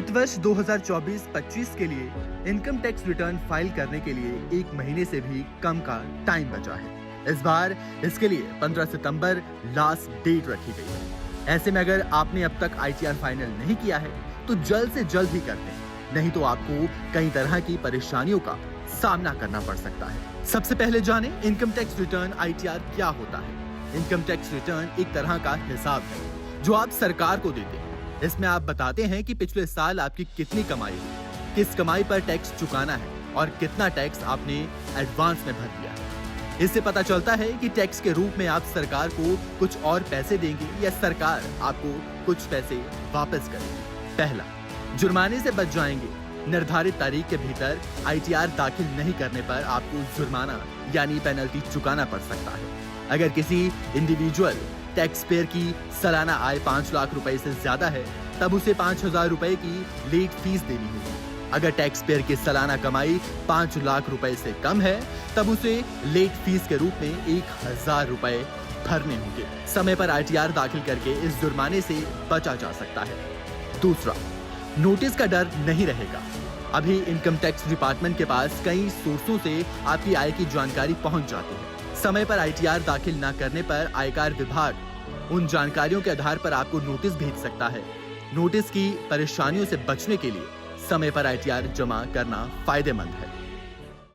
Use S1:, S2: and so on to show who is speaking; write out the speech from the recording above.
S1: वित्त वर्ष 2024-25 के लिए इनकम टैक्स रिटर्न फाइल करने के लिए 1 महीने से भी कम का टाइम बचा है। इस बार इसके लिए 15 सितंबर लास्ट डेट रखी गई है। ऐसे में अगर आपने अब तक ITR फाइनल नहीं किया है तो जल्द से जल्द ही कर लें, नहीं तो आपको कई तरह की परेशानियों का सामना करना पड़ सकता है। सबसे पहले जानें इनकम टैक्स रिटर्न ITR क्या होता है। इनकम टैक्स रिटर्न एक तरह का हिसाब है जो आप सरकार को देते हैं। इसमें आप बताते हैं कि पिछले साल आपकी कितनी कमाई हुई, किस कमाई पर टैक्स चुकाना है और कितना टैक्स आपने एडवांस में भर दिया है। इससे पता चलता है कि टैक्स के रूप में आप सरकार को कुछ और पैसे देंगे या सरकार आपको कुछ पैसे वापस करेगी। पहला, जुर्माने से बच जाएंगे। निर्धारित तारीख के भीतर ITR दाखिल नहीं करने पर आपको जुर्माना यानी पेनल्टी चुकाना पड़ सकता है। अगर किसी इंडिविजुअल टैक्स पेयर की सालाना आय 5 लाख रुपए से ज्यादा है तब उसे 5,000 रुपए की लेट फीस देनी होगी। अगर टैक्स पेयर की सालाना कमाई 5 लाख रुपए से कम है तब उसे लेट फीस के रूप में 1,000 रुपए भरने होंगे। समय पर ITR दाखिल करके इस जुर्माने से बचा जा सकता है। दूसरा, नोटिस का डर नहीं रहेगा। अभी इनकम टैक्स डिपार्टमेंट के पास कई सोर्सों से आपकी आय की जानकारी पहुंच जाती है। समय पर ITR दाखिल न करने पर आयकर विभाग उन जानकारियों के आधार पर आपको नोटिस भेज सकता है। नोटिस की परेशानियों से बचने के लिए समय पर ITR जमा करना फायदेमंद है।